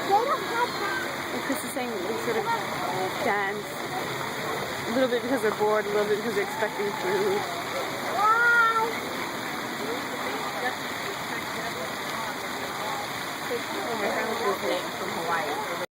don't have that. And Chris is saying they sort of dance a little bit because they're bored, a little bit because they're expecting food. Wow. My friend was visiting from Hawaii.